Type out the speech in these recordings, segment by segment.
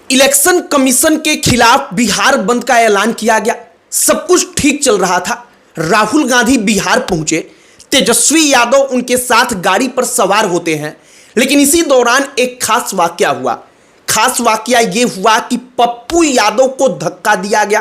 Election commission के खिलाफ बिहार बंद का ऐलान किया गया। सब कुछ ठीक चल रहा था। राहुल गांधी बिहार पहुंचे, तेजस्वी यादव उनके साथ गाड़ी पर सवार होते हैं, लेकिन इसी दौरान एक खास वाकया हुआ। खास वाकया यह हुआ कि पप्पू यादव को धक्का दिया गया।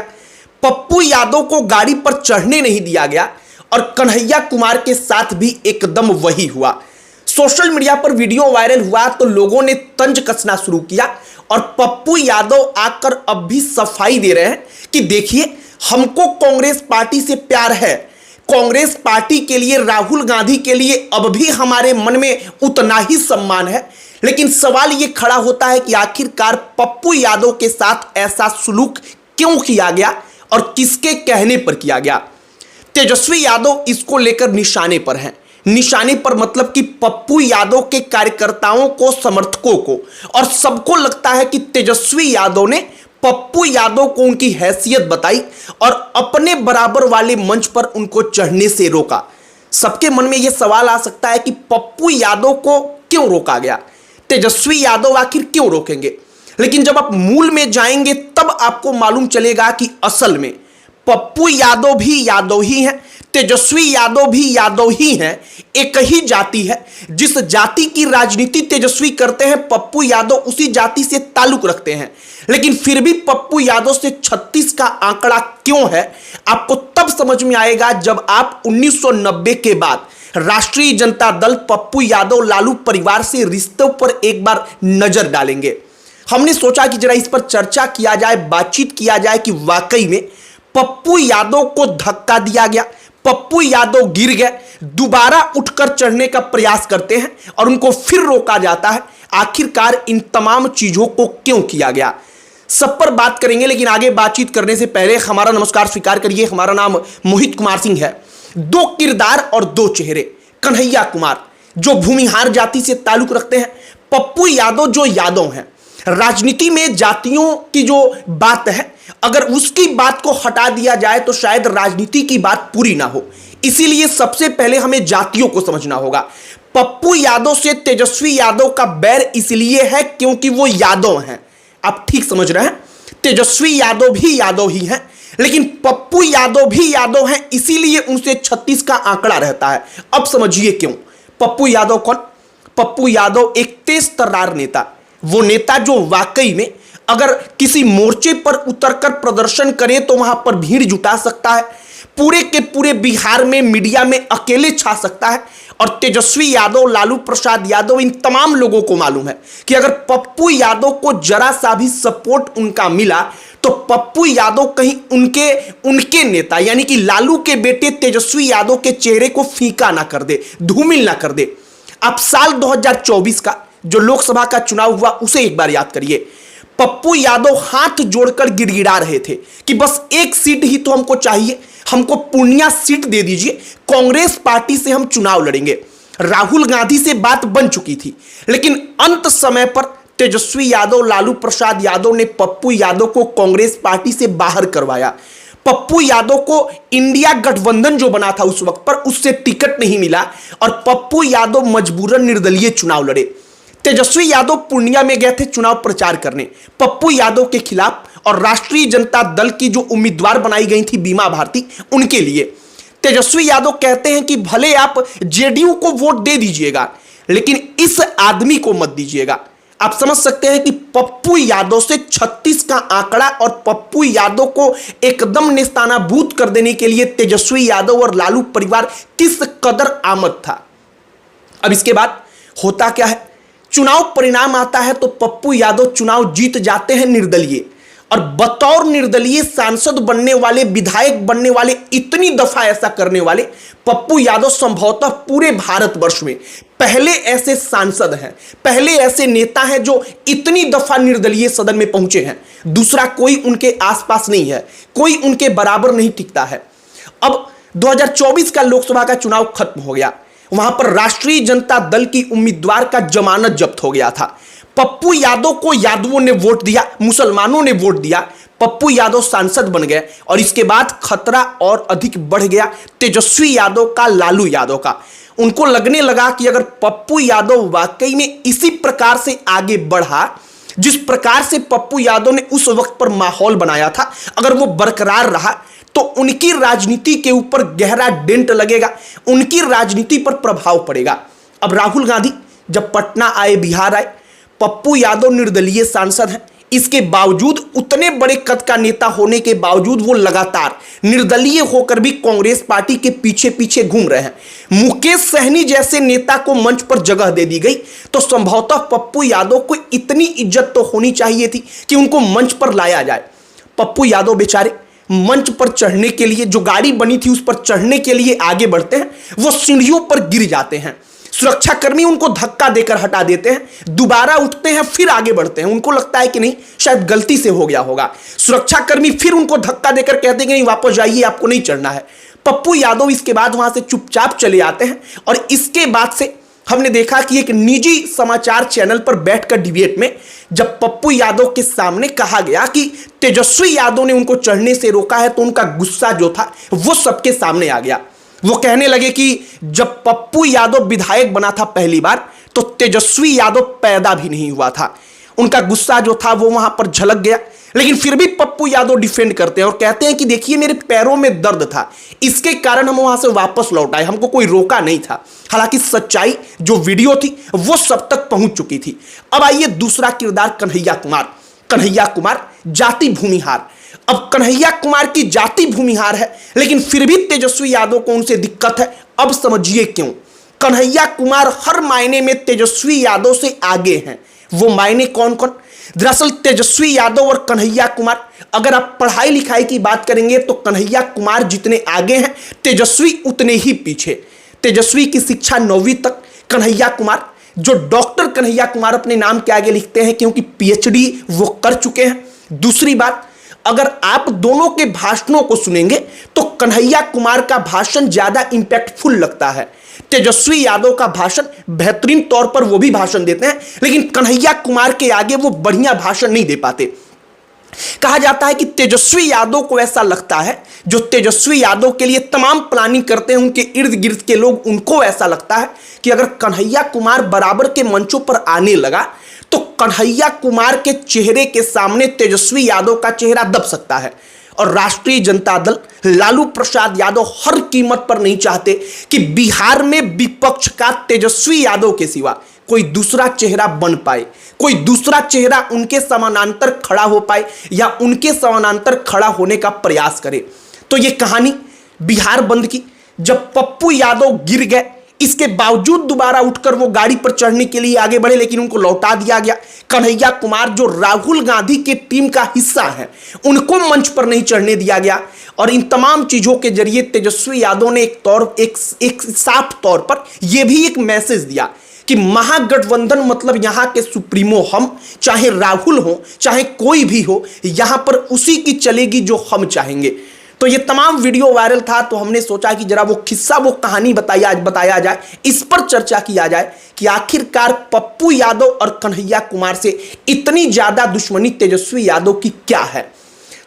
पप्पू यादव को गाड़ी पर चढ़ने नहीं दिया गया और कन्हैया कुमार के साथ भी एकदम वही हुआ। सोशल मीडिया पर वीडियो वायरल हुआ तो लोगों ने तंज कसना शुरू किया और पप्पू यादव आकर अब भी सफाई दे रहे हैं कि देखिए, हमको कांग्रेस पार्टी से प्यार है, कांग्रेस पार्टी के लिए, राहुल गांधी के लिए अब भी हमारे मन में उतना ही सम्मान है। लेकिन सवाल यह खड़ा होता है कि आखिरकार पप्पू यादव के साथ ऐसा सुलूक क्यों किया गया और किसके कहने पर किया गया। तेजस्वी यादव इसको लेकर निशाने पर हैं। निशाने पर मतलब कि पप्पू यादव के कार्यकर्ताओं को, समर्थकों को और सबको लगता है कि तेजस्वी यादव ने पप्पू यादव को उनकी हैसियत बताई और अपने बराबर वाले मंच पर उनको चढ़ने से रोका। सबके मन में यह सवाल आ सकता है कि पप्पू यादव को क्यों रोका गया, तेजस्वी यादव आखिर क्यों रोकेंगे। लेकिन जब आप मूल में जाएंगे तब आपको मालूम चलेगा कि असल में पप्पू यादव भी यादव ही हैं, तेजस्वी यादव भी यादव ही हैं। एक ही जाति है। जिस जाति की राजनीति तेजस्वी करते हैं, पप्पू यादव उसी जाति से ताल्लुक रखते हैं। लेकिन फिर भी पप्पू यादव से 36 का आंकड़ा क्यों है, आपको तब समझ में आएगा जब आप 1990 के बाद राष्ट्रीय जनता दल, पप्पू यादव, लालू परिवार से रिश्तों पर एक बार नजर डालेंगे। हमने सोचा कि जरा इस पर चर्चा किया जाए, बातचीत किया जाए कि वाकई में पप्पू यादव को धक्का दिया गया, पप्पू यादव गिर गए, दोबारा उठकर चढ़ने का प्रयास करते हैं और उनको फिर रोका जाता है। आखिरकार इन तमाम चीजों को क्यों किया गया, सब पर बात करेंगे। लेकिन आगे बातचीत करने से पहले हमारा नमस्कार स्वीकार करिए। हमारा नाम मोहित कुमार सिंह है। दो किरदार और दो चेहरे। कन्हैया कुमार जो भूमिहार जाति से ताल्लुक रखते हैं, पप्पू यादव जो यादव हैं। राजनीति में जातियों की जो बात है, अगर उसकी बात को हटा दिया जाए तो शायद राजनीति की बात पूरी ना हो। इसीलिए सबसे पहले हमें जातियों को समझना होगा। पप्पू यादव से तेजस्वी यादव का बैर इसलिए है क्योंकि वो यादव हैं। आप ठीक समझ रहे हैं, तेजस्वी यादव भी यादव ही हैं, लेकिन पप्पू यादव भी यादव हैं, इसीलिए उनसे 36 का आंकड़ा रहता है। अब समझिए क्यों। पप्पू यादव कौन? पप्पू यादव एक तेज तर्रार नेता, वो नेता जो वाकई में अगर किसी मोर्चे पर उतरकर प्रदर्शन करे तो वहां पर भीड़ जुटा सकता है, पूरे के पूरे बिहार में मीडिया में अकेले छा सकता है। और तेजस्वी यादव, लालू प्रसाद यादव, इन तमाम लोगों को मालूम है कि अगर पप्पू यादव को जरा सा भी सपोर्ट उनका मिला तो पप्पू यादव कहीं उनके नेता यानी कि लालू के बेटे तेजस्वी यादव के चेहरे को फीका ना कर दे, धूमिल ना कर दे। आप साल 2024 का जो लोकसभा का चुनाव हुआ उसे एक बार याद करिए। पप्पू यादव हाथ जोड़कर गिड़गिड़ा रहे थे कि बस एक सीट ही तो हमको चाहिए, हमको पूर्णिया सीट दे दीजिए, कांग्रेस पार्टी से हम चुनाव लड़ेंगे। राहुल गांधी से बात बन चुकी थी, लेकिन अंत समय पर तेजस्वी यादव, लालू प्रसाद यादव ने पप्पू यादव को कांग्रेस पार्टी से बाहर करवाया। पप्पू यादव को इंडिया गठबंधन जो बना था उस वक्त पर, उससे टिकट नहीं मिला और पप्पू यादव मजबूरन निर्दलीय चुनाव लड़े। तेजस्वी यादव पूर्णिया में गए थे चुनाव प्रचार करने पप्पू यादव के खिलाफ और राष्ट्रीय जनता दल की जो उम्मीदवार बनाई गई थी बीमा भारती, उनके लिए। तेजस्वी यादव कहते हैं कि भले आप जेडीयू को वोट दे दीजिएगा, लेकिन इस आदमी को मत दीजिएगा। आप समझ सकते हैं कि पप्पू यादव से 36 का आंकड़ा और पप्पू यादव को एकदम नेस्तानाबूद कर देने के लिए तेजस्वी यादव और लालू परिवार किस कदर आमद था। अब इसके बाद होता क्या है, चुनाव परिणाम आता है तो पप्पू यादव चुनाव जीत जाते हैं निर्दलीय। और बतौर निर्दलीय सांसद बनने वाले, विधायक बनने वाले, इतनी दफा ऐसा करने वाले पप्पू यादव संभवतः पूरे भारतवर्ष में पहले ऐसे सांसद हैं, पहले ऐसे नेता हैं जो इतनी दफा निर्दलीय सदन में पहुंचे हैं। दूसरा कोई उनके आसपास नहीं है, कोई उनके बराबर नहीं टिकता है। अब 2024 का लोकसभा का चुनाव खत्म हो गया। वहां पर राष्ट्रीय जनता दल की उम्मीदवार का जमानत जब्त हो गया था। पप्पू यादव को यादवों ने वोट दिया, मुसलमानों ने वोट दिया, पप्पू यादव सांसद बन गए और इसके बाद खतरा और अधिक बढ़ गया तेजस्वी यादव का, लालू यादव का। उनको लगने लगा कि अगर पप्पू यादव वाकई में इसी प्रकार से आगे बढ़ा जिस प्रकार से पप्पू यादव ने उस वक्त पर माहौल बनाया था, अगर वो बरकरार रहा तो उनकी राजनीति के ऊपर गहरा डेंट लगेगा, उनकी राजनीति पर प्रभाव पड़ेगा। अब राहुल गांधी जब पटना आए, बिहार आए, पप्पू यादव निर्दलीय सांसद हैं, इसके बावजूद उतने बड़े कद का नेता होने के बावजूद वो लगातार निर्दलीय होकर भी कांग्रेस पार्टी के पीछे पीछे घूम रहे हैं। मुकेश सहनी जैसे नेता को मंच पर जगह दे दी गई तो संभवतः पप्पू यादव को इतनी इज्जत तो होनी चाहिए थी कि उनको मंच पर लाया जाए। पप्पू यादव बेचारे मंच पर चढ़ने के लिए, जो गाड़ी बनी थी उस पर चढ़ने के लिए आगे बढ़ते हैं, वो सीढ़ियों पर गिर जाते हैं, सुरक्षाकर्मी उनको धक्का देकर हटा देते हैं, दोबारा उठते हैं, फिर आगे बढ़ते हैं। उनको लगता है कि नहीं, शायद गलती से हो गया होगा। सुरक्षाकर्मी फिर उनको धक्का देकर कहते हैं कि नहीं, वापस जाइए, आपको नहीं चढ़ना है। पप्पू यादव इसके बाद वहां से चुपचाप चले आते हैं। और इसके बाद से हमने देखा कि एक निजी समाचार चैनल पर बैठकर डिबेट में जब पप्पू यादव के सामने कहा गया कि तेजस्वी यादव ने उनको चढ़ने से रोका है, तो उनका गुस्सा जो था वो सबके सामने आ गया। वो कहने लगे कि जब पप्पू यादव विधायक बना था पहली बार, तो तेजस्वी यादव पैदा भी नहीं हुआ था। उनका गुस्सा जो था वो वहां पर झलक गया। लेकिन फिर भी पप्पू यादव डिफेंड करते हैं और कहते हैं कि देखिए, मेरे पैरों में दर्द था, इसके कारण हम वहां से वापस लौट आए, हमको कोई रोका नहीं था। हालांकि सच्चाई जो वीडियो थी वो सब तक पहुंच चुकी थी। अब आइए दूसरा किरदार, कन्हैया कुमार। कन्हैया कुमार जाति भूमिहार। अब कन्हैया कुमार की जाति भूमिहार है, लेकिन फिर भी तेजस्वी यादव को उनसे दिक्कत है। अब समझिए क्यों। कन्हैया कुमार हर मायने में तेजस्वी यादव से आगे हैं। वो मायने कौन कौन? दरअसल तेजस्वी यादव और कन्हैया कुमार, अगर आप पढ़ाई लिखाई की बात करेंगे तो कन्हैया कुमार जितने आगे हैं, तेजस्वी उतने ही पीछे। तेजस्वी की शिक्षा 9वीं तक, कन्हैया कुमार, जो डॉक्टर कन्हैया कुमार अपने नाम के आगे लिखते हैं क्योंकि पीएचडी वो कर चुके हैं। दूसरी बात, अगर आप दोनों के भाषणों को सुनेंगे तो कन्हैया कुमार का भाषण ज्यादा इंपैक्टफुल लगता है। तेजस्वी यादव का भाषण बेहतरीन तौर पर वो भी भाषण देते हैं, लेकिन कन्हैया कुमार के आगे वो बढ़िया भाषण नहीं दे पाते। कहा जाता है कि तेजस्वी यादव को ऐसा लगता है, जो तेजस्वी यादव के लिए तमाम प्लानिंग करते हैं उनके इर्द गिर्द के लोग, उनको ऐसा लगता है कि अगर कन्हैया कुमार बराबर के मंचों पर आने लगा तो कन्हैया कुमार के चेहरे के सामने तेजस्वी यादव का चेहरा दब सकता है। और राष्ट्रीय जनता दल, लालू प्रसाद यादव हर कीमत पर नहीं चाहते कि बिहार में विपक्ष का तेजस्वी यादव के सिवा कोई दूसरा चेहरा बन पाए, कोई दूसरा चेहरा उनके समानांतर खड़ा हो पाए या उनके समानांतर खड़ा होने का प्रयास करे। तो ये कहानी बिहार बंद की, जब पप्पू यादव गिर गए, इसके बावजूद दोबारा उठकर वो गाड़ी पर चढ़ने के लिए आगे बढ़े, लेकिन उनको लौटा दिया गया। कन्हैया कुमार जो राहुल गांधी के टीम का हिस्सा है, उनको मंच पर नहीं चढ़ने दिया गया। और इन तमाम चीजों के जरिए तेजस्वी यादव ने एक साफ तौर पर यह भी एक मैसेज दिया कि महागठबंधन मतलब यहां के सुप्रीमो हम, चाहे राहुल हो चाहे कोई भी हो, यहां पर उसी की चलेगी जो हम चाहेंगे। तो ये तमाम वीडियो वायरल था, तो हमने सोचा कि जरा वो किस्सा, वो कहानी बताया जाए, इस पर चर्चा किया जाए कि आखिरकार पप्पू यादव और कन्हैया कुमार से इतनी ज्यादा दुश्मनी तेजस्वी यादव की क्या है।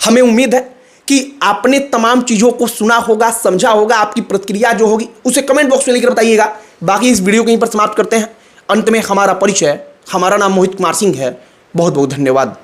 हमें उम्मीद है कि आपने तमाम चीजों को सुना होगा, समझा होगा। आपकी प्रतिक्रिया जो होगी उसे कमेंट बॉक्स में लिखकर बताइएगा। बाकी इस वीडियो को यहीं पर समाप्त करते हैं। अंत में हमारा परिचय, हमारा नाम मोहित कुमार सिंह है। बहुत बहुत धन्यवाद।